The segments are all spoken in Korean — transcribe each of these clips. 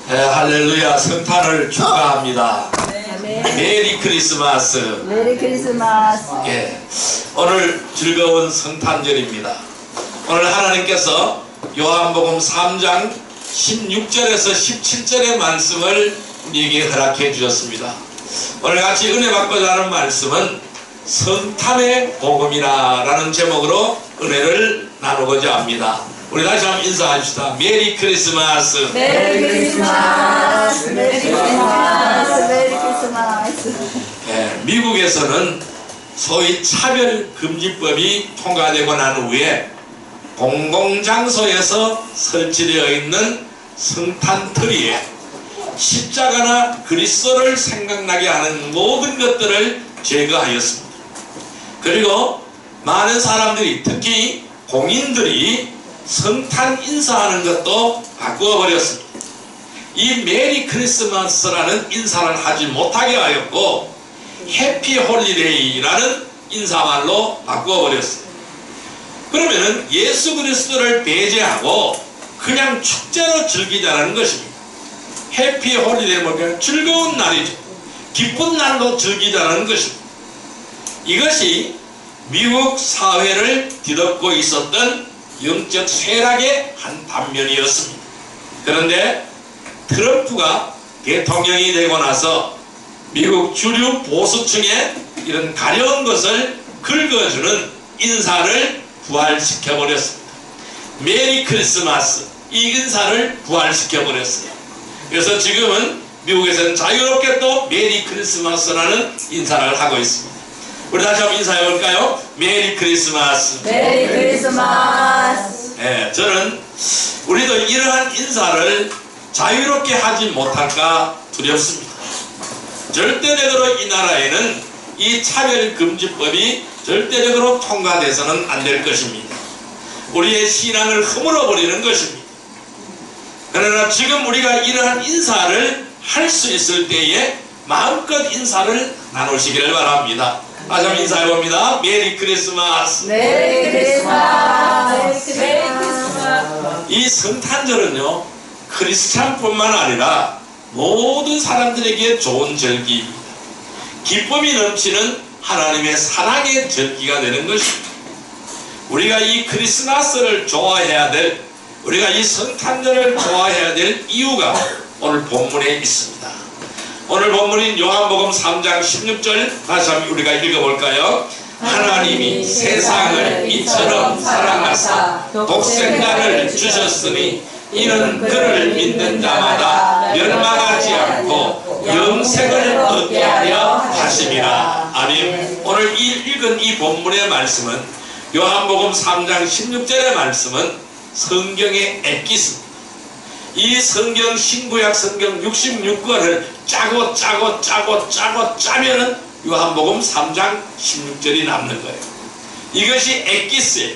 네, 할렐루야. 성탄을 축하합니다. 네. 메리 크리스마스. 메리 크리스마스. 예, 오늘 즐거운 성탄절입니다. 오늘 하나님께서 요한복음 3장 16절에서 17절의 말씀을 우리에게 허락해 주셨습니다. 오늘 같이 은혜 받고자 하는 말씀은 성탄의 복음이라는 제목으로 은혜를 나누고자 합니다. 우리 다시 한번 인사합시다. 메리 크리스마스. 메리 크리스마스. 메리 크리스마스. 메리 크리스마스. 예, 미국에서는 소위 차별금지법이 통과되고 난 후에 공공장소에서 설치되어 있는 성탄트리에 십자가나 그리스도를 생각나게 하는 모든 것들을 제거하였습니다. 그리고 많은 사람들이, 특히 공인들이 성탄 인사하는 것도 바꾸어 버렸습니다. 이 메리 크리스마스라는 인사를 하지 못하게 하였고 해피 홀리데이라는 인사말로 바꾸어 버렸습니다. 그러면은 예수 그리스도를 배제하고 그냥 축제로 즐기자라는 것입니다. 해피 홀리데이 뭐냐? 즐거운 날이죠. 기쁜 날로 즐기자라는 것입니다. 이것이 미국 사회를 뒤덮고 있었던 영적 쇠락의 한 단면이었습니다. 그런데 트럼프가 대통령이 되고 나서 미국 주류 보수층의 이런 가려운 것을 긁어주는 인사를 부활시켜 버렸습니다. 메리 크리스마스, 이 인사를 부활시켜 버렸어요. 그래서 지금은 미국에서는 자유롭게 또 메리 크리스마스라는 인사를 하고 있습니다. 우리 다시 한번 인사해 볼까요? 메리 크리스마스. 메리 크리스마스. 예, 저는 우리도 이러한 인사를 자유롭게 하지 못할까 두렵습니다. 절대적으로 이 나라에는 이 차별금지법이 절대적으로 통과돼서는 안 될 것입니다. 우리의 신앙을 허물어 버리는 것입니다. 그러나 지금 우리가 이러한 인사를 할 수 있을 때에 마음껏 인사를 나누시기를 바랍니다. 다시 한번 인사해 봅니다. 메리 크리스마스. 메리 크리스마스. 메리 크리스마스. 이 성탄절은요, 크리스찬뿐만 아니라 모든 사람들에게 좋은 절기입니다. 기쁨이 넘치는 하나님의 사랑의 절기가 되는 것입니다. 우리가 이 크리스마스를 좋아해야 될, 우리가 이 성탄절을 좋아해야 될 이유가 오늘 본문에 있습니다. 오늘 본문인 요한복음 3장 16절 다시 한번 우리가 읽어볼까요? 하나님이 세상을 이처럼 사랑하사 독생자를 주셨으니 이는 그를 믿는 자마다 멸망하지 않고 영생을 얻게 하려 하심이라. 아멘. 오늘 읽은 이 본문의 말씀은, 요한복음 3장 16절의 말씀은 성경의 엑기스입니다. 이 성경, 신구약 성경 66권을 짜면은 요한복음 3장 16절이 남는 거예요. 이것이 엑기스예요.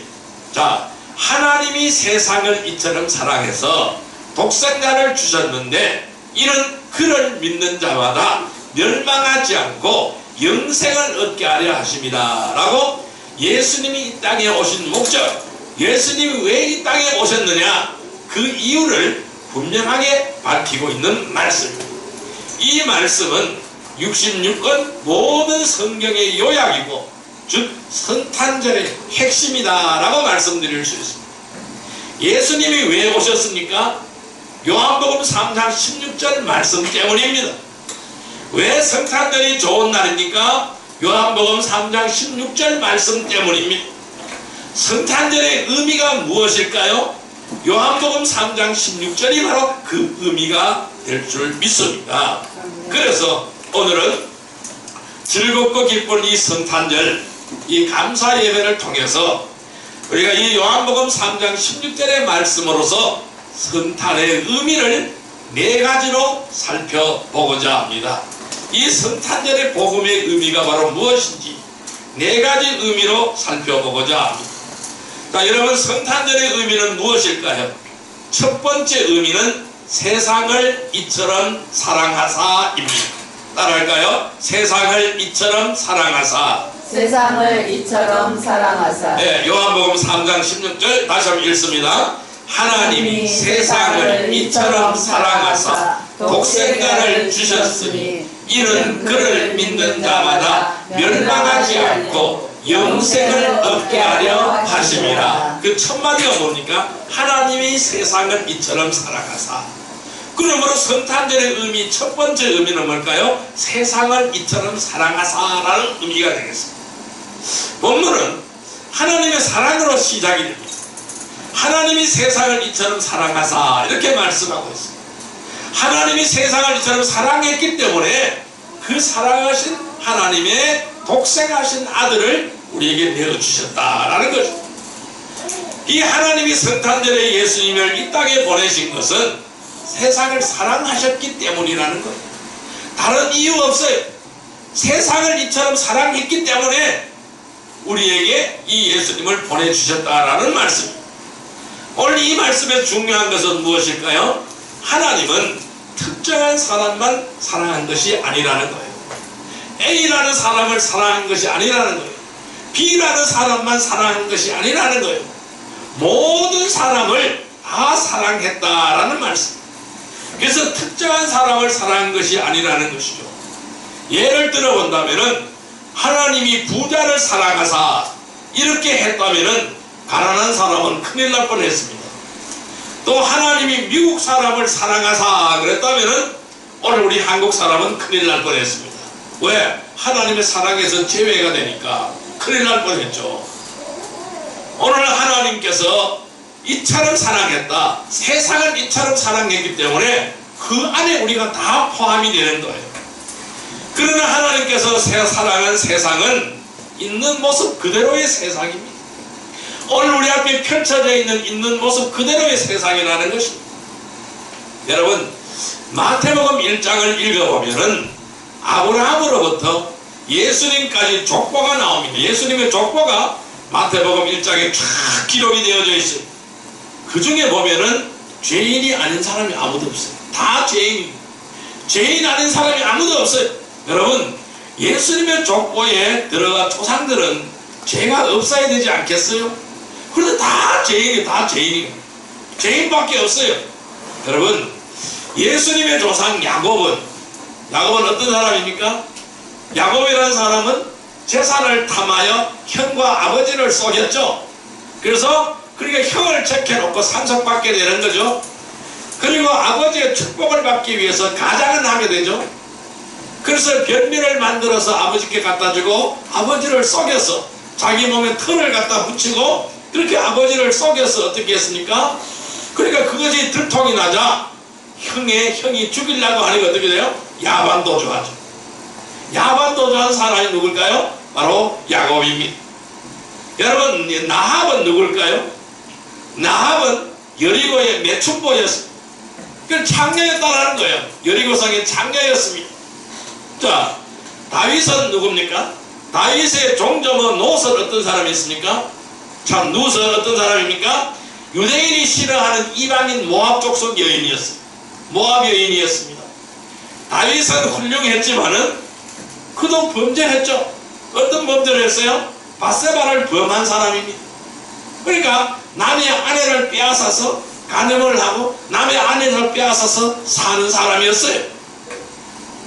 자, 하나님이 세상을 이처럼 사랑해서 독생자를 주셨는데 이는 그를 믿는 자마다 멸망하지 않고 영생을 얻게 하려 하십니다 라고 예수님이 이 땅에 오신 목적, 예수님이 왜 이 땅에 오셨느냐, 그 이유를 분명하게 밝히고 있는 말씀입니다. 이 말씀은 66권 모든 성경의 요약이고 즉 성탄절의 핵심이다 라고 말씀드릴 수 있습니다. 예수님이 왜 오셨습니까? 요한복음 3장 16절 말씀 때문입니다. 왜 성탄절이 좋은 날입니까? 요한복음 3장 16절 말씀 때문입니다. 성탄절의 의미가 무엇일까요? 요한복음 3장 16절이 바로 그 의미가 될 줄 믿습니다. 그래서 오늘은 즐겁고 기쁜 이 성탄절, 이 감사 예배를 통해서 우리가 이 요한복음 3장 16절의 말씀으로서 성탄의 의미를 네 가지로 살펴보고자 합니다. 이 성탄절의 복음의 의미가 바로 무엇인지 네 가지 의미로 살펴보고자 합니다. 자, 여러분, 성탄절의 의미는 무엇일까요? 첫 번째 의미는 세상을 이처럼 사랑하사입니다. 따라할까요? 세상을 이처럼 사랑하사. 세상을 이처럼 사랑하사. 네, 요한복음 3장 16절 다시 한번 읽습니다. 하나님이 세상을 이처럼 사랑하사 독생자를 주셨으니 이는 그를 믿는 자마다 멸망하지 않고 영생을 얻게 하려 하심이라. 그 첫 마디가 뭡니까? 하나님이 세상을 이처럼 사랑하사. 그러므로 성탄절의 의미, 첫 번째 의미는 뭘까요? 세상을 이처럼 사랑하사라는 의미가 되겠습니다. 본문은 하나님의 사랑으로 시작이 됩니다. 하나님이 세상을 이처럼 사랑하사 이렇게 말씀하고 있습니다. 하나님이 세상을 이처럼 사랑했기 때문에 그 사랑하신 하나님의 독생하신 아들을 우리에게 내어주셨다라는 거죠. 이 하나님이 성탄절에 예수님을 이 땅에 보내신 것은 세상을 사랑하셨기 때문이라는 거예요. 다른 이유 없어요. 세상을 이처럼 사랑했기 때문에 우리에게 이 예수님을 보내주셨다라는 말씀입니다. 오늘 이 말씀의 중요한 것은 무엇일까요? 하나님은 특정한 사람만 사랑한 것이 아니라는 거예요. A라는 사람을 사랑한 것이 아니라는 거예요. B라는 사람만 사랑한 것이 아니라는 거예요. 모든 사람을 다 사랑했다라는 말씀. 그래서 특정한 사람을 사랑한 것이 아니라는 것이죠. 예를 들어 본다면은 하나님이 부자를 사랑하사 이렇게 했다면은 가난한 사람은 큰일 날 뻔했습니다. 또 하나님이 미국 사람을 사랑하사 그랬다면은 오늘 우리 한국 사람은 큰일 날 뻔했습니다. 왜? 하나님의 사랑에서 제외가 되니까 큰일 날 뻔했죠. 오늘 하나님께서 이처럼 사랑했다. 세상을 이처럼 사랑했기 때문에 그 안에 우리가 다 포함이 되는 거예요. 그러나 하나님께서 사랑한 세상은 있는 모습 그대로의 세상입니다. 오늘 우리 앞에 펼쳐져 있는 모습 그대로의 세상이라는 것입니다. 여러분, 마태복음 1장을 읽어보면은 아브라함으로부터 예수님까지 족보가 나옵니다. 예수님의 족보가 마태복음 1장에 쫙 기록이 되어져 있어요. 그 중에 보면은 죄인이 아닌 사람이 아무도 없어요. 다 죄인입니다. 죄인 아닌 사람이 아무도 없어요. 여러분, 예수님의 족보에 들어간 조상들은 죄가 없어야 되지 않겠어요? 그런데 다 죄인이, 다 죄인이에요. 죄인밖에 없어요. 여러분, 예수님의 조상 야곱은 어떤 사람입니까? 야곱이라는 사람은 재산을 탐하여 형과 아버지를 속였죠. 그래서 그러니까 형을 제껴놓고 상속받게 되는 거죠. 그리고 아버지의 축복을 받기 위해서 가장은 하게 되죠. 그래서 변미를 만들어서 아버지께 갖다 주고 아버지를 속여서 자기 몸에 털을 갖다 붙이고 그렇게 아버지를 속여서 어떻게 했습니까? 그러니까 그것이 들통이 나자 형이 죽이려고 하니까 어떻게 돼요? 야반도주하죠. 야반도주한 사람이 누굴까요? 바로 야곱입니다. 여러분, 나합은 누굴까요? 나합은 여리고의 매춘보였습니다. 그 장녀였다라는 거예요. 여리고성의 장녀였습니다. 자, 다윗은 누굽니까? 다윗의 종점은 노선 어떤 사람이 있습니까? 참, 누선 어떤 사람입니까? 유대인이 싫어하는 이방인 모압 족속 여인이었어요. 모압 여인이었습니다. 다윗은 훌륭했지만은 그도 범죄했죠. 어떤 범죄를 했어요? 밧세바를 범한 사람입니다. 그러니까 남의 아내를 빼앗아서 간음을 하고 남의 아내를 빼앗아서 사는 사람이었어요.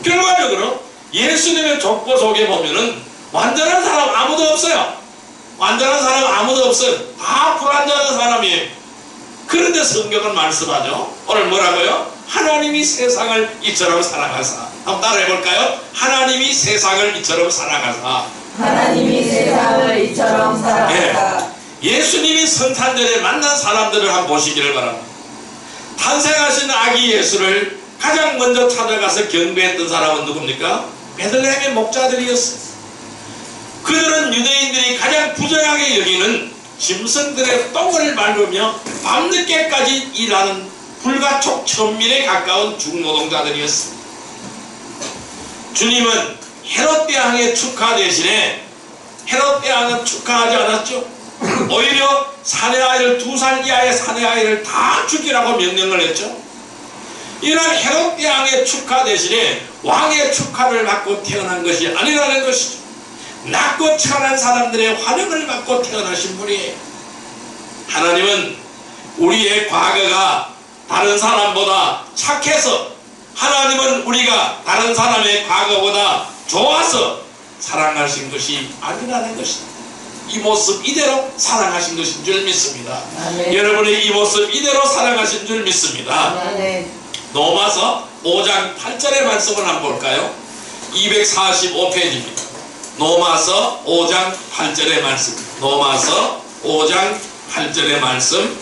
결과적으로 예수님의 족보 속에 보면은 완전한 사람 아무도 없어요. 완전한 사람 아무도 없어요. 다 불완전한 사람이에요. 그런데 성경은 말씀하죠. 오늘 뭐라고요? 하나님이 세상을 이처럼 사랑하사. 한번 따라해 볼까요? 하나님이 세상을 이처럼 사랑하사. 하나님이 세상을 이처럼 사랑하사. 예수님이 성탄절에 만난 사람들을 한번 보시기를 바랍니다. 탄생하신 아기 예수를 가장 먼저 찾아가서 경배했던 사람은 누굽니까? 베들레헴의 목자들이었어요. 그들은 유대인들이 가장 부정하게 여기는 짐승들의 똥을 밟으며 밤늦게까지 일하는 불가촉 천민에 가까운 중노동자들이었습니다. 주님은 헤롯 대왕의 축하 대신에 헤롯 대왕은 축하하지 않았죠. 오히려 사내아이를 2살 이하의 사내아이를 다 죽이라고 명령을 했죠. 이런 헤롯 대왕의 축하 대신에 왕의 축하를 받고 태어난 것이 아니라는 것이죠. 낮고 천한 사람들의 환영을 받고 태어나신 분이에요. 하나님은 우리의 과거가 다른 사람보다 착해서, 하나님은 우리가 다른 사람의 과거보다 좋아서 사랑하신 것이 아니라는 것입니다. 이 모습 이대로 사랑하신 것인 줄 믿습니다. 아멘. 여러분의 이 모습 이대로 사랑하신 줄 믿습니다. 아멘. 로마서 5장 8절의 말씀을 한번 볼까요? 245페이지입니다. 로마서 5장 8절의 말씀. 로마서 5장 8절의 말씀.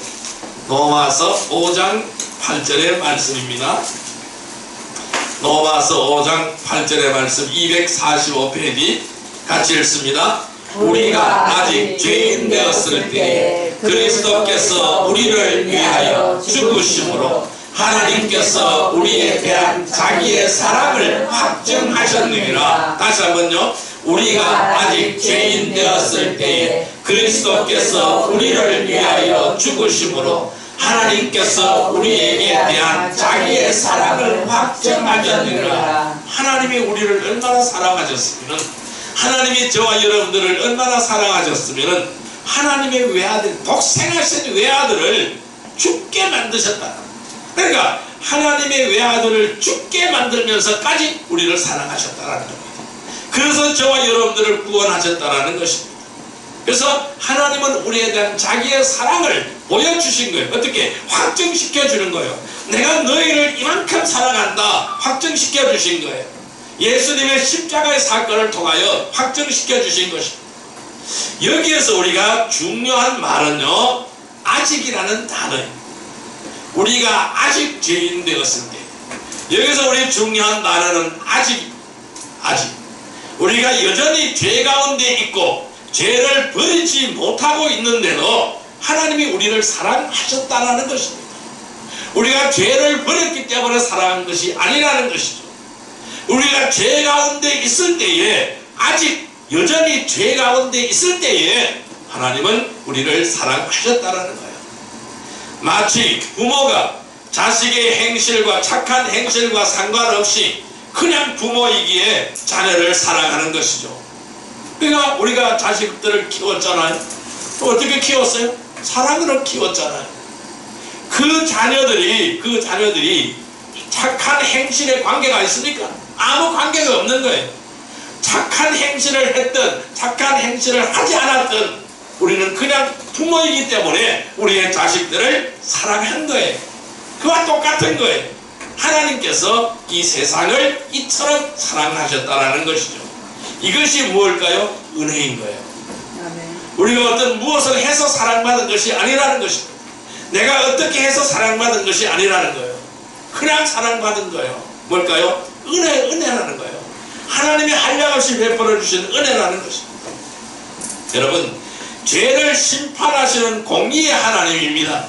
로마서 5장 8절의 말씀입니다. 로마서 5장 8절의 말씀 245페이지 같이 읽습니다. 우리가 아직 죄인 되었을 때에 그리스도께서 우리를 위하여 죽으심으로 하나님께서 우리에 대한 자기의 사랑을 확증하셨느니라. 다시 한번요. 우리가 아직 죄인 되었을 때에 그리스도께서 우리를 위하여 죽으심으로 하나님께서 우리에게 대한 자기의 사랑을 확증하셨느니라. 하나님이 우리를 얼마나 사랑하셨으면, 하나님이 저와 여러분들을 얼마나 사랑하셨으면 하나님의 외아들, 독생하신 외아들을 죽게 만드셨다. 그러니까 하나님의 외아들을 죽게 만들면서까지 우리를 사랑하셨다는 겁니다. 그래서 저와 여러분들을 구원하셨다는 것입니다. 그래서 하나님은 우리에 대한 자기의 사랑을 보여주신 거예요. 어떻게? 확증시켜 주는 거예요. 내가 너희를 이만큼 사랑한다 확증시켜 주신 거예요. 예수님의 십자가의 사건을 통하여 확증시켜 주신 것입니다. 여기에서 우리가 중요한 말은요, 아직이라는 단어입니다. 우리가 아직 죄인 되었을 때, 여기서 우리 중요한 단어는 아직. 우리가 여전히 죄 가운데 있고 죄를 버리지 못하고 있는데도 하나님이 우리를 사랑하셨다는 것입니다. 우리가 죄를 버렸기 때문에 사랑한 것이 아니라는 것이죠. 우리가 죄 가운데 있을 때에, 아직 여전히 죄 가운데 있을 때에 하나님은 우리를 사랑하셨다는 거예요. 마치 부모가 자식의 행실과 착한 행실과 상관없이 그냥 부모이기에 자녀를 사랑하는 것이죠. 그러니까 우리가 자식들을 키웠잖아요. 또 어떻게 키웠어요? 사랑으로 키웠잖아요. 그 자녀들이 착한 행실에 관계가 있습니까? 아무 관계가 없는 거예요. 착한 행실을 했든 착한 행실을 하지 않았든 우리는 그냥 부모이기 때문에 우리의 자식들을 사랑한 거예요. 그와 똑같은 거예요. 하나님께서 이 세상을 이처럼 사랑하셨다는 것이죠. 이것이 무엇일까요? 은혜인 거예요. 우리가 어떤 무엇을 해서 사랑받은 것이 아니라는 것입니다. 내가 어떻게 해서 사랑받은 것이 아니라는 거예요. 그냥 사랑받은 거예요. 뭘까요? 은혜라는 거예요. 하나님이 한량없이 베풀어 주신 은혜라는 것입니다. 여러분, 죄를 심판하시는 공의의 하나님입니다.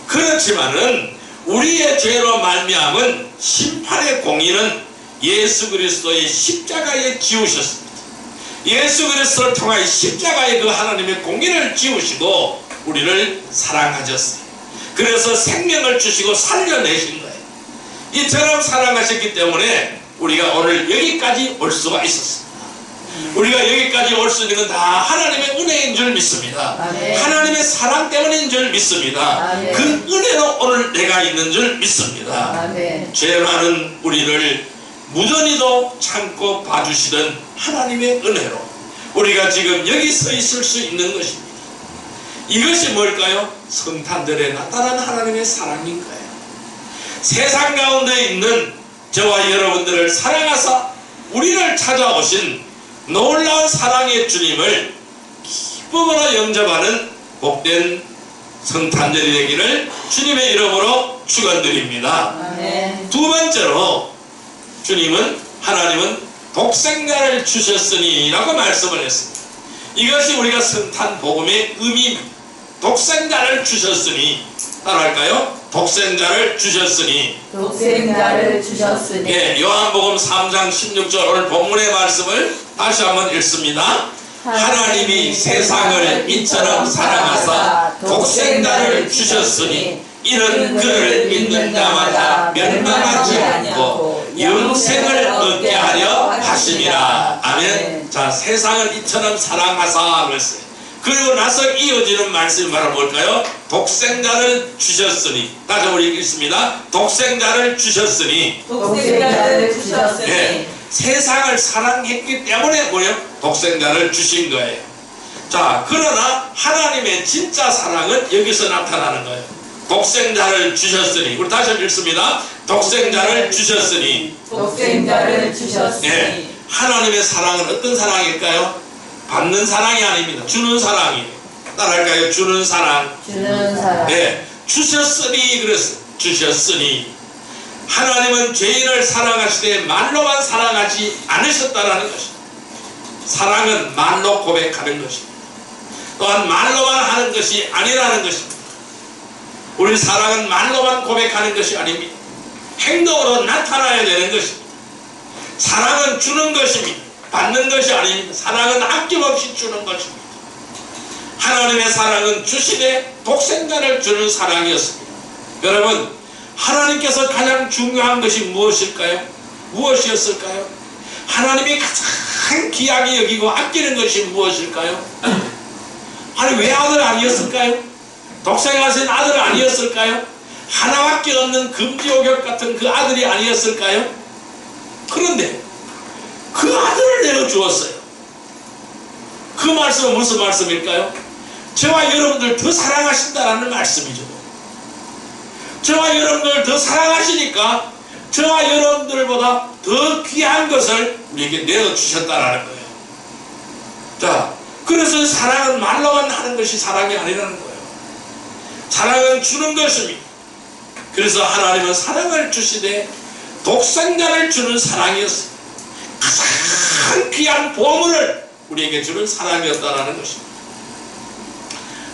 그렇지만은 우리의 죄로 말미암은 심판의 공의는 예수 그리스도의 십자가에 지우셨습니다. 예수 그리스도를 통하여 십자가에 그 하나님의 공의를 지우시고 우리를 사랑하셨어요. 그래서 생명을 주시고 살려내신 거예요. 이처럼 사랑하셨기 때문에 우리가 오늘 여기까지 올 수가 있었습니다. 우리가 여기까지 올 수 있는 건 다 하나님의 은혜인 줄 믿습니다. 아멘. 하나님의 사랑 때문인 줄 믿습니다. 아멘. 그 은혜로 오늘 내가 있는 줄 믿습니다. 아멘. 죄 많은 우리를 무전히도 참고 봐주시던 하나님의 은혜로 우리가 지금 여기 서 있을 수 있는 것입니다. 이것이 뭘까요? 성탄절에 나타난 하나님의 사랑인 거예요. 세상 가운데 있는 저와 여러분들을 사랑하사 우리를 찾아오신 놀라운 사랑의 주님을 기쁨으로 영접하는 복된 성탄절이 되기를 주님의 이름으로 축원드립니다. 아멘. 두 번째로 하나님은 독생자를 주셨으니 라고 말씀을 했습니다. 이것이 우리가 성탄 복음의 의미입니다. 독생자를 주셨으니, 따라할까요? 독생자를 주셨으니. 독생자를 주셨으니. 예, 요한복음 3장 16절 오늘 본문의 말씀을 다시 한번 읽습니다. 하나님이 세상을 이처럼 사랑하사 독생자를 주셨으니 이는 그를 믿는 자마다 멸망하지 않고 영생을 얻게 하려 하심이라. 아멘. 자, 세상을 이처럼 사랑하사 그랬어요. 그리고 나서 이어지는 말씀이 바로 뭘까요? 독생자를 주셨으니. 다시 한번 읽겠습니다. 독생자를 주셨으니. 독생자를 주셨으니. 예, 세상을 사랑했기 때문에 뭐예요? 독생자를 주신 거예요. 자, 그러나 하나님의 진짜 사랑은 여기서 나타나는 거예요. 독생자를 주셨으니. 우리 다시 한번 읽습니다. 독생자를 주셨으니. 독생자를 주셨으니. 예, 하나님의 사랑은 어떤 사랑일까요? 받는 사랑이 아닙니다. 주는 사랑이에요. 따라할까요? 주는 사랑. 주는 사랑. 예, 주셨으니. 그래서 주셨으니 하나님은 죄인을 사랑하시되 말로만 사랑하지 않으셨다라는 것입니다. 사랑은 말로 고백하는 것입니다. 또한 말로만 하는 것이 아니라는 것입니다. 우리 사랑은 말로만 고백하는 것이 아닙니다. 행동으로 나타나야 되는 것입니다. 사랑은 주는 것입니다. 받는 것이 아닙니다. 사랑은 아낌없이 주는 것입니다. 하나님의 사랑은 주시되 독생자를 주는 사랑이었습니다. 여러분, 하나님께서 가장 중요한 것이 무엇일까요? 무엇이었을까요? 하나님이 가장 귀하게 여기고 아끼는 것이 무엇일까요? 아니, 왜 아들 아니었을까요? 독생하신 아들 아니었을까요? 하나밖에 없는 금지옥역 같은 그 아들이 아니었을까요? 그런데 그 아들을 내어주었어요. 그 말씀은 무슨 말씀일까요? 저와 여러분들 더 사랑하신다라는 말씀이죠. 저와 여러분들 더 사랑하시니까 저와 여러분들보다 더 귀한 것을 우리에게 내어주셨다라는 거예요. 자, 그래서 사랑은 말로만 하는 것이 사랑이 아니라는 거예요. 사랑은 주는 것입니다. 그래서 하나님은 사랑을 주시되 독생자를 주는 사랑이었습니다. 가장 귀한 보물을 우리에게 주는 사랑이었다라는 것입니다.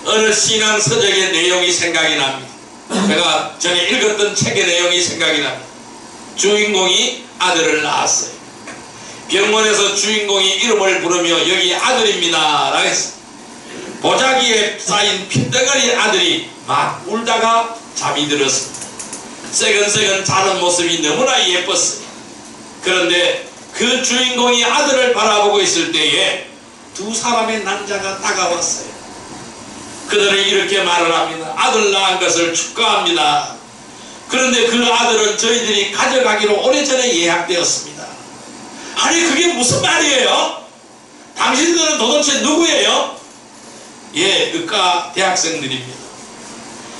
어느 신앙 서적의 내용이 생각이 납니다. 제가 전에 읽었던 책의 내용이 생각이 납니다. 주인공이 아들을 낳았어요. 병원에서 주인공이 이름을 부르며 여기 아들입니다 라고 했어요. 보자기에 쌓인 핏덩어리 아들이 막 울다가 잠이 들었습니다. 새근새근 자는 모습이 너무나 예뻤어요. 그런데 그 주인공이 아들을 바라보고 있을 때에 두 사람의 남자가 다가왔어요. 그들은 이렇게 말을 합니다. 아들 낳은 것을 축하합니다. 그런데 그 아들은 저희들이 가져가기로 오래전에 예약되었습니다. 아니, 그게 무슨 말이에요? 당신들은 도대체 누구예요? 예, 의과 대학생들입니다.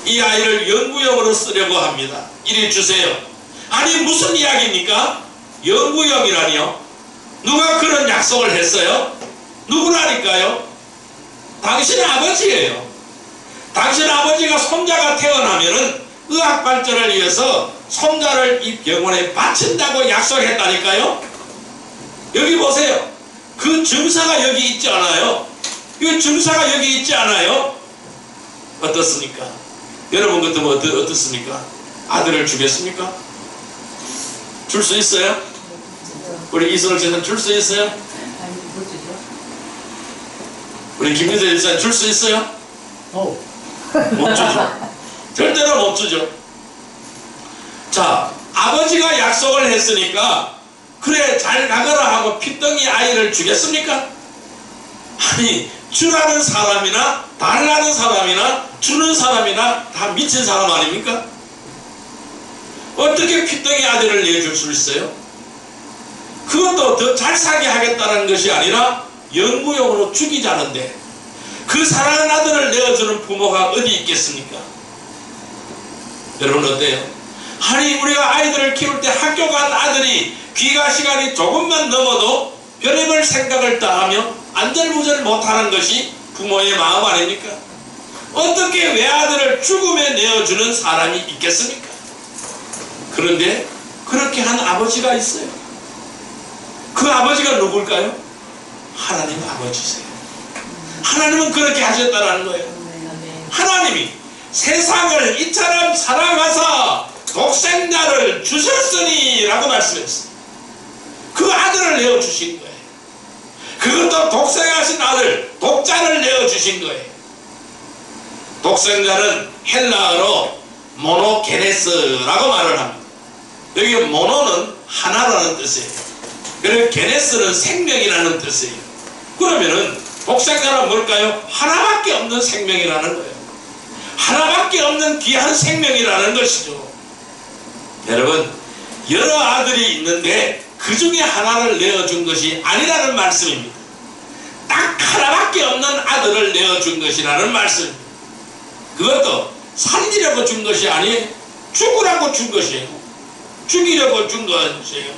이 아이를 연구용으로 쓰려고 합니다. 이리 주세요. 아니, 무슨 이야기입니까? 연구용이라니요? 누가 그런 약속을 했어요? 누구라니까요? 당신의 아버지예요. 당신 아버지가 손자가 태어나면은 의학 발전을 위해서 손자를 이 병원에 바친다고 약속했다니까요? 여기 보세요. 그 증서가 여기 있지 않아요? 이 증서가 여기 있지 않아요? 어떻습니까? 여러분 같으면 어떻습니까? 아들을 주겠습니까? 줄 수 있어요? 우리 이선을 제자 줄 수 있어요? 아니, 못 주죠. 우리 김민재 집사님 줄 수 있어요? 못 주죠. 절대로 못 주죠. 자, 아버지가 약속을 했으니까 그래 잘 가거라 하고 핏덩이 아이를 주겠습니까? 아니, 주라는 사람이나 달라는 사람이나 주는 사람이나 다 미친 사람 아닙니까? 어떻게 핏덩이 아들을 내줄 수 있어요? 그것도 더 잘 살게 하겠다는 것이 아니라 연구용으로 죽이자는데 그 사랑하는 아들을 내어주는 부모가 어디 있겠습니까? 여러분 어때요? 아니, 우리가 아이들을 키울 때 학교 간 아들이 귀가 시간이 조금만 넘어도 별의별 생각을 다 하며 안절부절 못하는 것이 부모의 마음 아닙니까? 어떻게 외아들을 죽음에 내어주는 사람이 있겠습니까? 그런데 그렇게 한 아버지가 있어요. 그 아버지가 누굴까요? 하나님 아버지세요. 하나님은 그렇게 하셨다는 거예요. 하나님이 세상을 이처럼 사랑하사 독생자를 주셨으니 라고 말씀했어요. 그 아들을 내어주신 거예요. 그것도 독생하신 아들, 독자를 내어주신 거예요. 독생자는 헬라어로 모노게네스라고 말을 합니다. 여기 모노는 하나라는 뜻이에요. 그리고 게네스는 생명이라는 뜻이에요. 그러면은 독생자란 뭘까요? 하나밖에 없는 생명이라는 거예요. 하나밖에 없는 귀한 생명이라는 것이죠. 여러분, 여러 아들이 있는데 그 중에 하나를 내어준 것이 아니라는 말씀입니다. 딱 하나밖에 없는 아들을 내어준 것이라는 말씀입니다. 그것도 살리려고 준 것이 아니에요. 죽으라고 준 것이에요. 죽이려고 준 것이에요.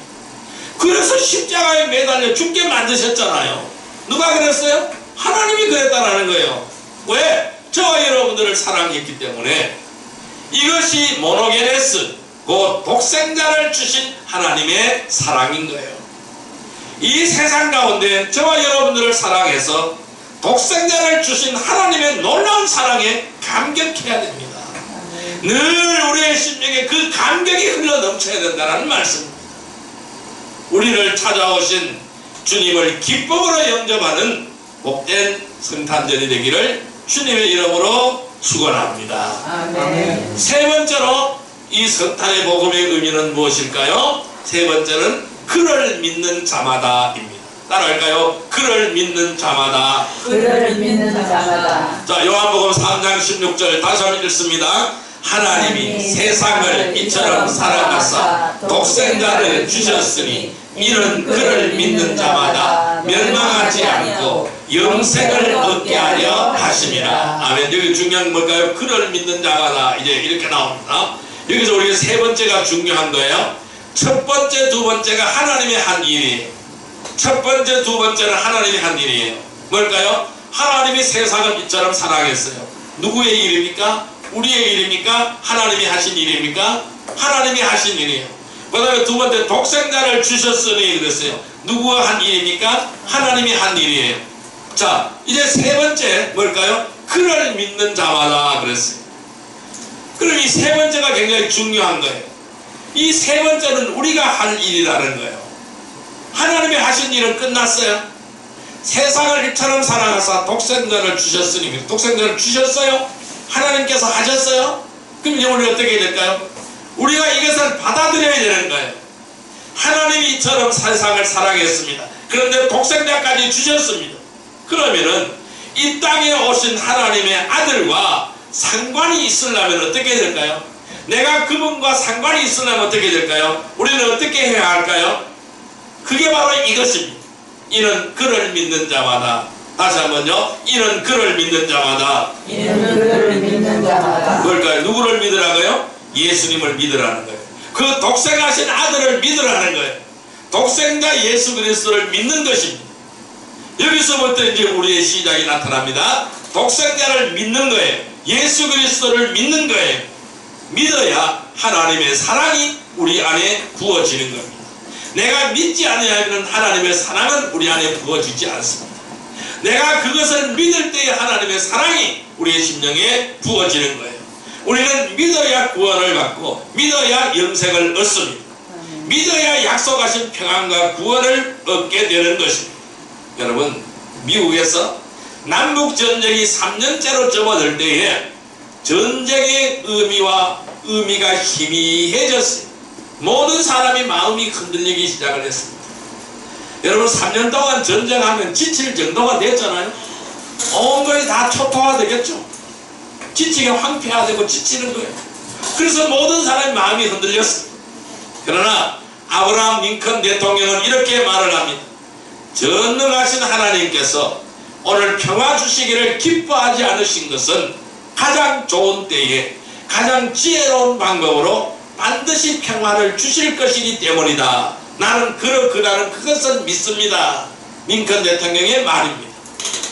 그래서 십자가에 매달려 죽게 만드셨잖아요. 누가 그랬어요? 하나님이 그랬다라는 거예요. 왜? 저와 여러분들을 사랑했기 때문에. 이것이 모노게네스, 곧 독생자를 주신 하나님의 사랑인 거예요. 이 세상 가운데 저와 여러분들을 사랑해서 독생자를 주신 하나님의 놀라운 사랑에 감격해야 됩니다. 늘 우리의 심령에 그 감격이 흘러 넘쳐야 된다는 말씀입니다. 우리를 찾아오신 주님을 기쁨으로 영접하는 복된 성탄절이 되기를 주님의 이름으로 축원합니다. 아멘. 세 번째로 이 성탄의 복음의 의미는 무엇일까요? 세 번째는 그를 믿는 자마다입니다. 따라할까요? 그를 믿는 자마다. 그를 믿는 자마다. 자, 요한복음 3장 16절 다시 한번 읽습니다. 하나님이 세상을 이처럼 사랑하사 독생자를 주셨으니 이는 그를 믿는 자마다 멸망하지 않고 영생을 얻게 하려 하심이라. 아멘. 여기 중요한 건 뭘까요? 그를 믿는 자마다. 이제 이렇게 나옵니다. 여기서 우리가 세 번째가 중요한 거예요. 첫 번째, 두 번째가 하나님의 한 일이에요. 첫 번째, 두 번째는 하나님의 한 일이에요. 뭘까요? 하나님이 세상을 이처럼 사랑했어요. 누구의 일입니까? 우리의 일입니까? 하나님이 하신 일입니까? 하나님이 하신 일이에요. 그 다음에 두 번째, 독생자를 주셨으니 그랬어요. 누구가 한 일입니까? 하나님이 한 일이에요. 자, 이제 세 번째 뭘까요? 그를 믿는 자마다 그랬어요. 그럼 이 세 번째가 굉장히 중요한 거예요. 이 세 번째는 우리가 할 일이라는 거예요. 하나님이 하신 일은 끝났어요. 세상을 이처럼 사랑하사 독생자를 주셨으니, 독생자를 주셨어요? 하나님께서 하셨어요? 그럼 이제 우리 어떻게 해야 될까요? 우리가 이것을 받아들여야 되는 거예요. 하나님이 이처럼 세상을 사랑했습니다. 그런데 독생자까지 주셨습니다. 그러면은 이 땅에 오신 하나님의 아들과 상관이 있으려면 어떻게 해야 될까요? 내가 그분과 상관이 있으려면 어떻게 될까요? 우리는 어떻게 해야 할까요? 그게 바로 이것입니다. 이는 그를 믿는 자마다. 다시 한번요. 이는 그를 믿는 자마다. 이는 그를 믿는 자마다. 뭘까요? 누구를 믿으라고요? 예수님을 믿으라는 거예요. 그 독생하신 아들을 믿으라는 거예요. 독생자 예수 그리스도를 믿는 것입니다. 여기서부터 이제 우리의 시작이 나타납니다. 독생자를 믿는 거예요. 예수 그리스도를 믿는 거예요. 믿어야 하나님의 사랑이 우리 안에 부어지는 겁니다. 내가 믿지 않으면 하나님의 사랑은 우리 안에 부어지지 않습니다. 내가 그것을 믿을 때에 하나님의 사랑이 우리의 심령에 부어지는 거예요. 우리는 믿어야 구원을 받고 믿어야 영생을 얻습니다. 믿어야 약속하신 평안과 구원을 얻게 되는 것입니다. 여러분, 미국에서 남북전쟁이 3년째로 접어들 때에 전쟁의 의미가 희미해졌어요. 모든 사람이 마음이 흔들리기 시작을 했습니다. 여러분, 3년 동안 전쟁하면 지칠 정도가 됐잖아요. 온 것이 다 초토화되겠죠. 지치게 황폐화되고 지치는 거예요. 그래서 모든 사람의 마음이 흔들렸습니다. 그러나 아브라함 링컨 대통령은 이렇게 말을 합니다. 전능하신 하나님께서 오늘 평화 주시기를 기뻐하지 않으신 것은 가장 좋은 때에 가장 지혜로운 방법으로 반드시 평화를 주실 것이기 때문이다. 나는 그것을 믿습니다. 링컨 대통령의 말입니다.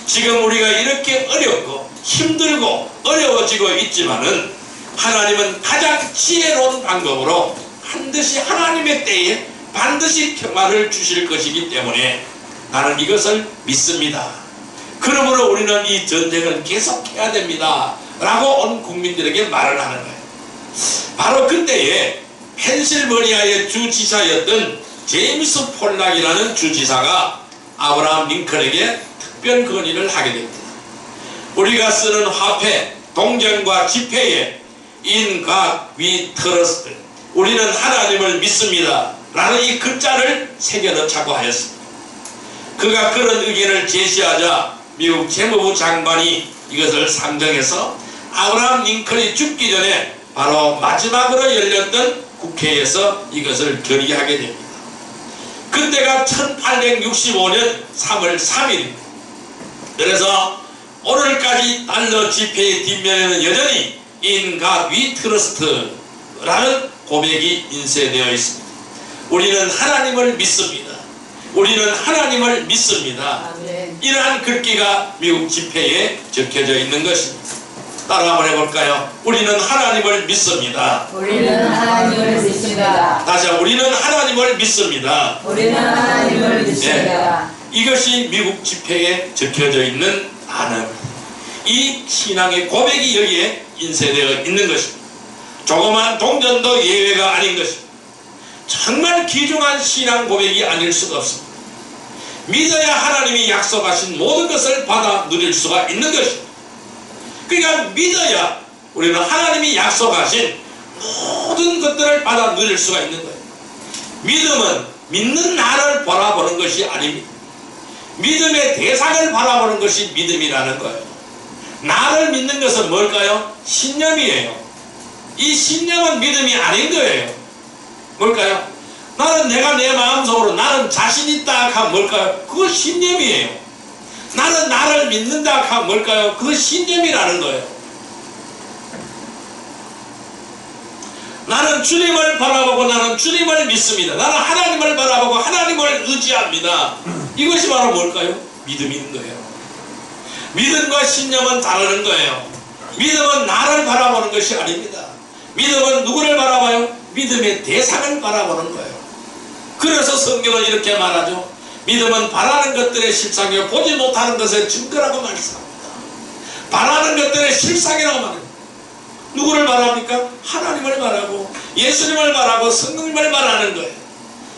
지금 우리가 이렇게 어렵고 힘들고 어려워지고 있지만은 하나님은 가장 지혜로운 방법으로 반드시 하나님의 때에 반드시 평화를 주실 것이기 때문에 나는 이것을 믿습니다. 그러므로 우리는 이 전쟁을 계속해야 됩니다. 라고 온 국민들에게 말을 하는 거예요. 바로 그때에 펜실버니아의 주지사였던 제임스 폴락이라는 주지사가 아브라함 링컨에게 특별 건의를 하게 됩니다. 우리가 쓰는 화폐, 동전과 지폐에 In God we trust, 우리는 하나님을 믿습니다 라는 이 글자를 새겨넣자고 하였습니다. 그가 그런 의견을 제시하자 미국 재무부 장관이 이것을 상정해서 아브라함 링컨이 죽기 전에 바로 마지막으로 열렸던 국회에서 이것을 결의하게 됩니다. 그때가 1865년 3월 3일입니다. 그래서 오늘까지 달러 지폐의 뒷면에는 여전히 In God We Trust라는 고백이 인쇄되어 있습니다. 우리는 하나님을 믿습니다. 우리는 하나님을 믿습니다. 아멘. 이러한 글귀가 미국 지폐에 적혀져 있는 것입니다. 따라 한번 해볼까요? 우리는 하나님을 믿습니다. 우리는 하나님을 믿습니다. 다시 한번 우리는 하나님을 믿습니다. 우리는 하나님을 믿습니다. 이것이 미국 지폐에 적혀져 있는 단어입니다. 이 신앙의 고백이 여기에 인쇄되어 있는 것입니다. 조그만 동전도 예외가 아닌 것입니다. 정말 귀중한 신앙 고백이 아닐 수가 없습니다. 믿어야 하나님이 약속하신 모든 것을 받아 누릴 수가 있는 것입니다. 그러니까 믿어야 우리는 하나님이 약속하신 모든 것들을 받아 누릴 수가 있는 거예요. 믿음은 믿는 나를 바라보는 것이 아닙니다. 믿음의 대상을 바라보는 것이 믿음이라는 거예요. 나를 믿는 것은 뭘까요? 신념이에요. 이 신념은 믿음이 아닌 거예요. 뭘까요? 나는 내가 내 마음속으로 나는 자신 있다 하면 뭘까요? 그거 신념이에요. 나는 나를 믿는다 하면 뭘까요? 그거 신념이라는 거예요. 나는 주님을 바라보고 나는 주님을 믿습니다. 나는 하나님을 바라보고 하나님을 의지합니다. 이것이 바로 뭘까요? 믿음인 거예요. 믿음과 신념은 다르는 거예요. 믿음은 나를 바라보는 것이 아닙니다. 믿음은 누구를 바라봐요? 믿음의 대상을 바라보는 거예요. 그래서 성경은 이렇게 말하죠. 믿음은 바라는 것들의 실상이요 보지 못하는 것의 증거라고 말씀합니다. 바라는 것들의 실상이라고 말합니다. 누구를 바랍니까? 하나님을 바라고 예수님을 바라고 성령님을 바라는 거예요.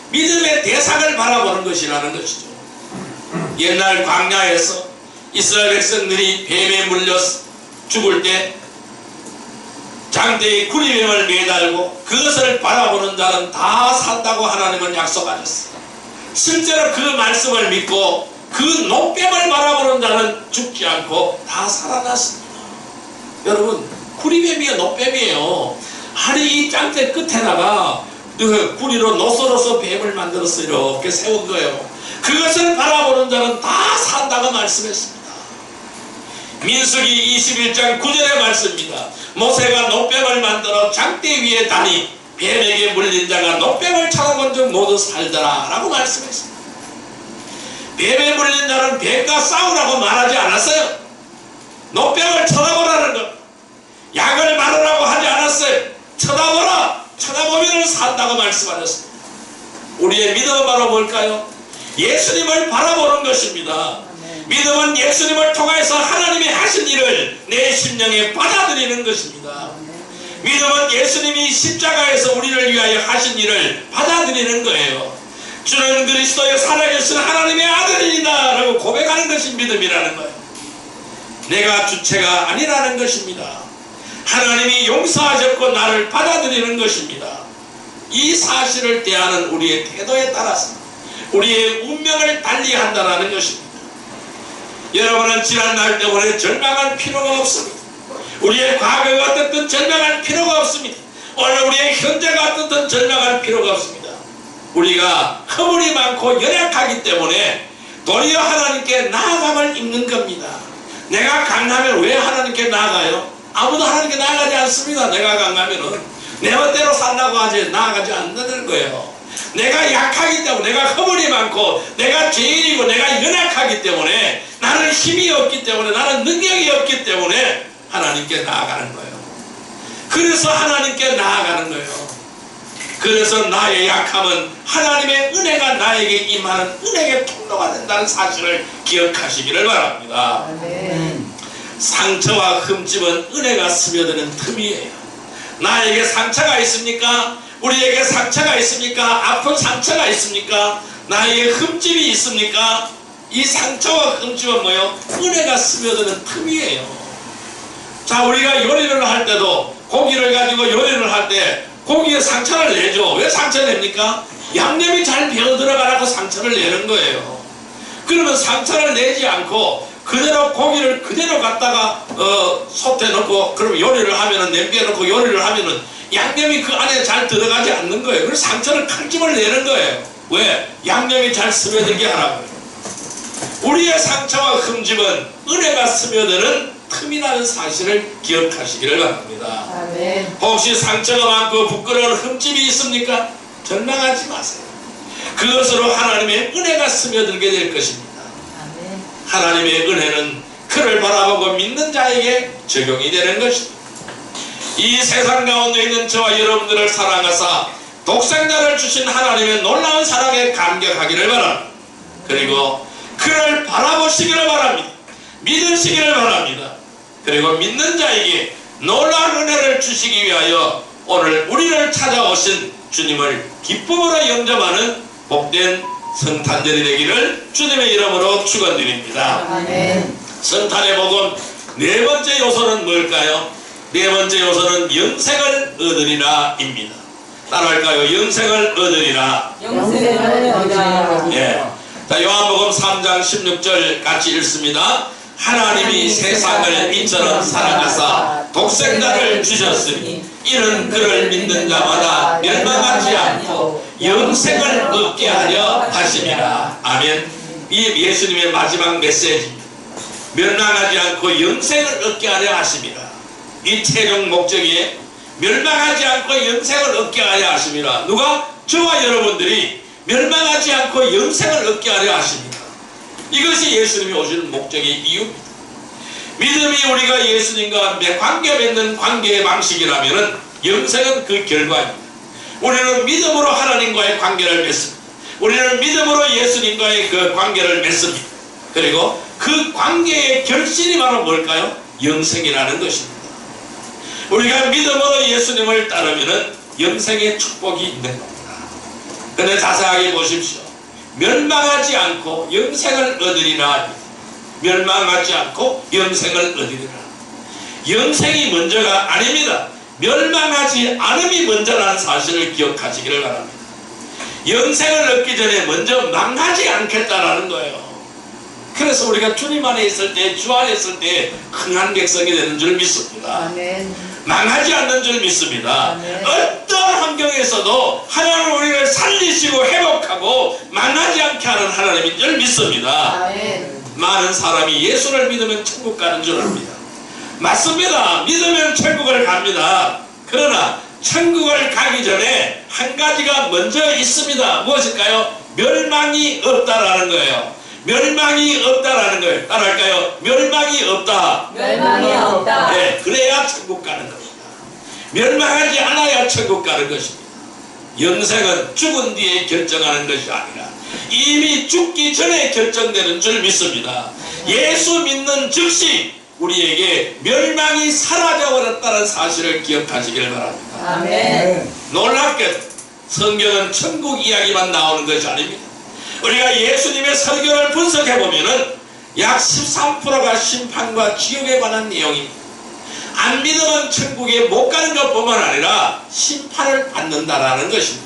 믿음의 대상을 바라보는 것이라는 것이죠. 옛날 광야에서 이스라엘 백성들이 뱀에 물려 죽을 때 장대에 구리뱀을 매달고 그것을 바라보는 자는 다 산다고 하나님은 약속하셨어요. 실제로 그 말씀을 믿고 그 노뱀을 바라보는 자는 죽지 않고 다 살아났습니다. 여러분, 구리뱀이에요, 노뱀이에요. 아니 이 짱대 끝에다가 그 구리로 노소로서 뱀을 만들어서 이렇게 세운 거예요. 그것을 바라보는 자는 다 산다고 말씀했습니다. 민수기 21장 9절의 말씀입니다. 모세가 노뱀을 만들어 장대 위에 다니 뱀에게 물린 자가 노뱀을 쳐다본 적 모두 살더라 라고 말씀했습니다. 뱀에 물린 자는 뱀과 싸우라고 말하지 않았어요. 노뱀을 쳐다보라는 것, 약을 바르라고 하지 않았어요. 쳐다보라, 쳐다보면 산다고 말씀하셨습니다. 우리의 믿음은 바로 뭘까요? 예수님을 바라보는 것입니다. 믿음은 예수님을 통해서 하나님이 하신 일을 내 심령에 받아들이는 것입니다. 믿음은 예수님이 십자가에서 우리를 위하여 하신 일을 받아들이는 거예요. 주는 그리스도의 살아계신 하나님의 아들이다 라고 고백하는 것이 믿음이라는 거예요. 내가 주체가 아니라는 것입니다. 하나님이 용서하셨고 나를 받아들이는 것입니다. 이 사실을 대하는 우리의 태도에 따라서 우리의 운명을 달리한다는 것입니다. 여러분은 지난 날 때문에 절망할 필요가 없습니다. 우리의 과거가 어떻든 절망할 필요가 없습니다. 오늘 우리의 현재가 어떻든 절망할 필요가 없습니다. 우리가 허물이 많고 연약하기 때문에 도리어 하나님께 나아감을 입는 겁니다. 내가 강하면 왜 하나님께 나아가요? 아무도 하나님께 나아가지 않습니다. 내가 강하면은 내 멋대로 산다고 하지 나아가지 않는 거예요. 내가 약하기 때문에, 내가 허물이 많고 내가 죄인이고 내가 연약하기 때문에, 나는 힘이 없기 때문에, 나는 능력이 없기 때문에 하나님께 나아가는 거예요. 그래서 하나님께 나아가는 거예요. 그래서 나의 약함은 하나님의 은혜가 나에게 임하는 은혜의 통로가 된다는 사실을 기억하시기를 바랍니다. 상처와 흠집은 은혜가 스며드는 틈이에요. 나에게 상처가 있습니까? 우리에게 상처가 있습니까? 아픈 상처가 있습니까? 나에게 흠집이 있습니까? 이 상처와 흠집은 뭐예요? 은혜가 스며드는 틈이에요. 자, 우리가 요리를 할 때도 고기를 가지고 요리를 할 때 고기에 상처를 내죠. 왜 상처 냅니까? 양념이 잘 배어 들어가라고 상처를 내는 거예요. 그러면 상처를 내지 않고 그대로 고기를 그대로 갖다가 솥에 넣고 그럼 요리를 하면은 냄비에 넣고 요리를 하면은 양념이 그 안에 잘 들어가지 않는 거예요. 그래서 상처를 칼집을 내는 거예요. 왜? 양념이 잘 스며들게 하라고요. 우리의 상처와 흠집은 은혜가 스며드는 틈이라는 사실을 기억하시기를 바랍니다. 아멘. 혹시 상처가 많고 부끄러운 흠집이 있습니까? 절망하지 마세요. 그것으로 하나님의 은혜가 스며들게 될 것입니다. 아멘. 하나님의 은혜는 그를 바라보고 믿는 자에게 적용이 되는 것입니다. 이 세상 가운데 있는 저와 여러분들을 사랑하사 독생자를 주신 하나님의 놀라운 사랑에 감격하기를 바랍니다. 그리고 그를 바라보시기를 바랍니다. 믿으시기를 바랍니다. 그리고 믿는 자에게 놀라운 은혜를 주시기 위하여 오늘 우리를 찾아오신 주님을 기쁨으로 영접하는 복된 성탄절이 되기를 주님의 이름으로 축원드립니다. 아멘. 성탄의 복음 네 번째 요소는 뭘까요? 네 번째 요소는 영생을 얻으리라 입니다. 따라할까요? 영생을 얻으리라. 영생을 얻으리라. 예. 자, 요한복음 3장 16절 같이 읽습니다. 하나님이 세상을 이처럼 사랑하사 독생자를 주셨으니 이는 그를 믿는 자마다 멸망하지 않고 영생을 얻게 하려 하심이라. 아멘. 이 예수님의 마지막 메시지입니다. 멸망하지 않고 영생을 얻게 하려 하심이라. 이 최종 목적이 멸망하지 않고 영생을 얻게 하려 하심이라. 누가? 저와 여러분들이 멸망하지 않고 영생을 얻게 하려 하십니다. 이것이 예수님이 오시는 목적의 이유입니다. 믿음이 우리가 예수님과 관계 맺는 관계의 방식이라면 영생은 그 결과입니다. 우리는 믿음으로 하나님과의 관계를 맺습니다. 우리는 믿음으로 예수님과의 그 관계를 맺습니다. 그리고 그 관계의 결실이 바로 뭘까요? 영생이라는 것입니다. 우리가 믿음으로 예수님을 따르면 영생의 축복이 있는 겁니다. 그런데 자세하게 보십시오. 멸망하지 않고 영생을 얻으리라. 멸망하지 않고 영생을 얻으리라. 영생이 먼저가 아닙니다. 멸망하지 않음이 먼저라는 사실을 기억하시기를 바랍니다. 영생을 얻기 전에 먼저 망하지 않겠다라는 거예요. 그래서 우리가 주님 안에 있을 때, 주 안에 있을 때 흥한 백성이 되는 줄 믿습니다. 아멘. 망하지 않는 줄 믿습니다. 아멘. 어떤 환경에서도 하나님 우리를 살리시고 회복하고 망하지 않게 하는 하나님인 줄 믿습니다. 아멘. 많은 사람이 예수를 믿으면 천국 가는 줄 압니다. 맞습니다. 믿으면 천국을 갑니다. 그러나 천국을 가기 전에 한 가지가 먼저 있습니다. 무엇일까요? 멸망이 없다라는 거예요. 멸망이 없다라는 거예요. 따라할까요? 멸망이 없다. 멸망이 없다. 네, 그래야 천국 가는 겁니다. 멸망하지 않아야 천국 가는 것입니다. 영생은 죽은 뒤에 결정하는 것이 아니라 이미 죽기 전에 결정되는 줄 믿습니다. 예수 믿는 즉시 우리에게 멸망이 사라져버렸다는 사실을 기억하시길 바랍니다. 아멘. 놀랍게도 성경은 천국 이야기만 나오는 것이 아닙니다. 우리가 예수님의 설교를 분석해보면 약 13%가 심판과 지옥에 관한 내용입니다. 안 믿으면 천국에 못 가는 것뿐만 아니라 심판을 받는다라는 것입니다.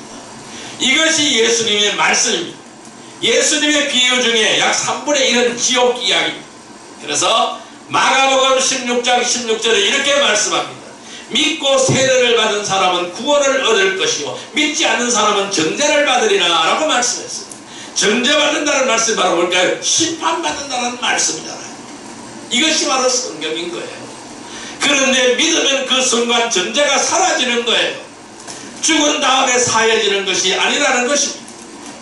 이것이 예수님의 말씀입니다. 예수님의 비유 중에 약 3분의 1은 지옥 이야기입니다. 그래서 마가복음 16장 16절에 이렇게 말씀합니다. 믿고 세례를 받은 사람은 구원을 얻을 것이요 믿지 않는 사람은 정죄를 받으리라 라고 말씀했어요. 정죄받는다는 말씀이 바로 뭘까요? 심판받는다는 말씀이잖아요. 이것이 바로 성경인 거예요. 그런데 믿으면 그 순간 정죄가 사라지는 거예요. 죽은 다음에 사해지는 것이 아니라는 것입니다.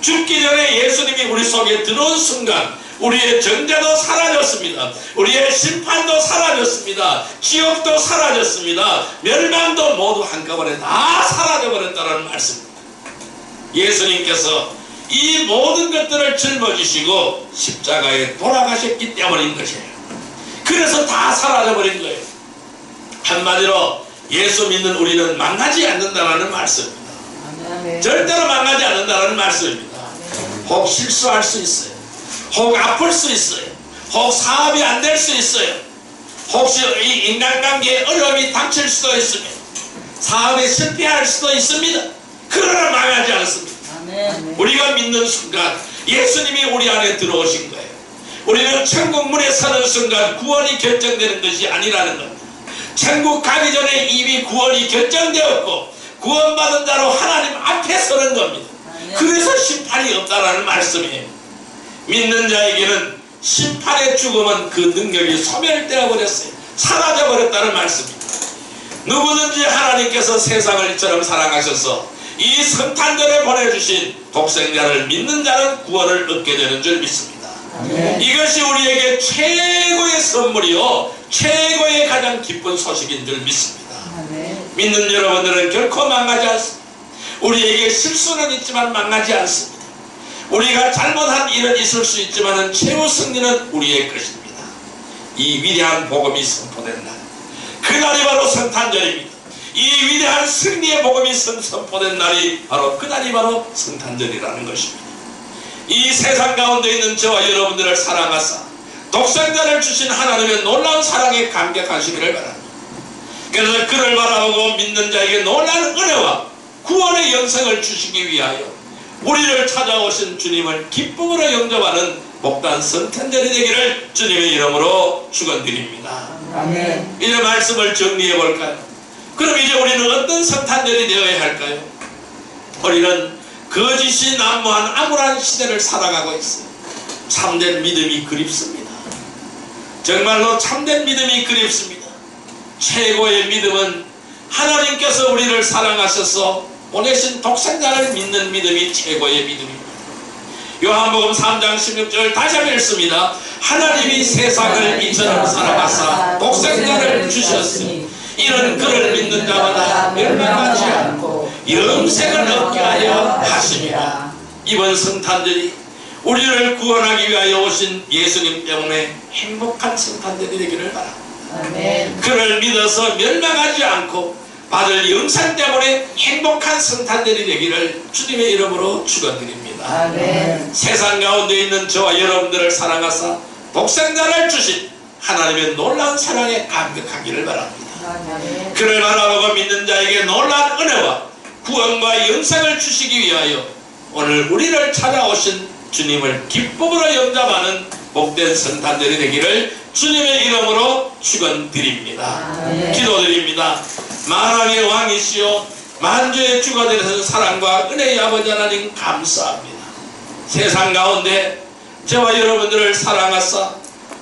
죽기 전에 예수님이 우리 속에 들어온 순간 우리의 정죄도 사라졌습니다. 우리의 심판도 사라졌습니다. 지옥도 사라졌습니다. 멸망도 모두 한꺼번에 다 사라져버렸다는 말씀입니다. 예수님께서 이 모든 것들을 짊어지시고 십자가에 돌아가셨기 때문인 것이에요. 그래서 다 사라져버린 거예요. 한마디로 예수 믿는 우리는 망하지 않는다는 말씀입니다. 아멘. 절대로 망하지 않는다는 말씀입니다. 혹 실수할 수 있어요. 혹 아플 수 있어요. 혹 사업이 안 될 수 있어요. 혹시 이 인간관계에 어려움이 닥칠 수도 있습니다. 사업에 실패할 수도 있습니다. 그러나 망하지 않습니다. 아멘. 우리가 믿는 순간 예수님이 우리 안에 들어오신 거예요. 우리는 천국 문에 서는 순간 구원이 결정되는 것이 아니라는 겁니다. 천국 가기 전에 이미 구원이 결정되었고 구원받은 자로 하나님 앞에 서는 겁니다. 그래서 심판이 없다라는 말씀이에요. 믿는 자에게는 심판의 죽음은 그 능력이 소멸되어 버렸어요. 사라져 버렸다는 말씀입니다. 누구든지 하나님께서 세상을 이처럼 사랑하셔서 이 성탄절에 보내주신 독생자를 믿는 자는 구원을 얻게 되는 줄 믿습니다. 아멘. 이것이 우리에게 최고의 선물이요 최고의 가장 기쁜 소식인 줄 믿습니다. 아멘. 믿는 여러분들은 결코 망하지 않습니다. 우리에게 실수는 있지만 망하지 않습니다. 우리가 잘못한 일은 있을 수 있지만 최후 승리는 우리의 것입니다. 이 위대한 복음이 선포된 날, 그날이 바로 성탄절입니다. 이 위대한 승리의 복음이 선포된 날이 바로 그날이 바로 성탄절이라는 것입니다. 이 세상 가운데 있는 저와 여러분들을 사랑하사 독생자를 주신 하나님의 놀라운 사랑에 감격하시기를 바랍니다. 그래서 그를 바라보고 믿는 자에게 놀라운 은혜와 구원의 영생을 주시기 위하여 우리를 찾아오신 주님을 기쁨으로 영접하는 복된 성탄절이 되기를 주님의 이름으로 축원드립니다. 아멘. 이제 말씀을 정리해 볼까요? 그럼 이제 우리는 어떤 성탄절이 되어야 할까요? 우리는 거짓이 난무한 암울한 시대를 살아가고 있어요. 참된 믿음이 그립습니다. 정말로 참된 믿음이 그립습니다. 최고의 믿음은 하나님께서 우리를 사랑하셔서 보내신 독생자를 믿는 믿음이 최고의 믿음입니다. 요한복음 3장 16절 다시 한번 읽습니다. 하나님이 세상을 이처럼 사랑하사 독생자를 주셨으니 이는 그를 믿는 자마다 멸망하지 않고 영생을 얻게 하여 하심이라. 이번 성탄절이 우리를 구원하기 위하여 오신 예수님 때문에 행복한 성탄절이 되기를 바랍니다. 아멘. 그를 믿어서 멸망하지 않고 받을 영생 때문에 행복한 성탄절이 되기를 주님의 이름으로 축원드립니다. 아멘. 세상 가운데 있는 저와 여러분들을 사랑하사 독생자를 주신 하나님의 놀라운 사랑에 감격하기를 바랍니다. 아멘. 그를 바라보고 믿는 자에게 놀라운 은혜와 구원과 영생을 주시기 위하여 오늘 우리를 찾아오신 주님을 기쁨으로 영접하는 복된 성탄절이 되기를 주님의 이름으로 축원드립니다. 아멘. 기도드립니다. 만왕의 왕이시여 만주의 주가 되는 사랑과 은혜의 아버지 하나님 감사합니다. 세상 가운데 저와 여러분들을 사랑하사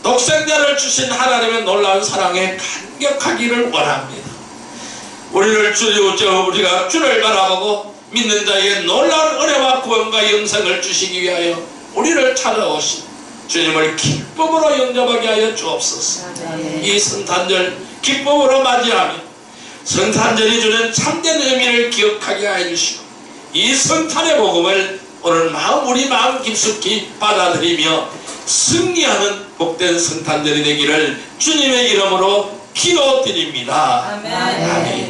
독생자를 주신 하나님의 놀라운 사랑에 감격하기를 원합니다. 우리가 주를 바라보고 믿는 자에게 놀라운 은혜와 구원과 영생을 주시기 위하여 우리를 찾아오신 주님을 기쁨으로 영접하게 하여 주옵소서. 아멘. 이 성탄절 기쁨으로 맞이하며 성탄절이 주는 참된 의미를 기억하게 해주시고 이 성탄의 복음을 오늘 우리 마음 깊숙이 받아들이며 승리하는 복된 성탄절이 되기를 주님의 이름으로 기도드립니다. 아멘. 아멘.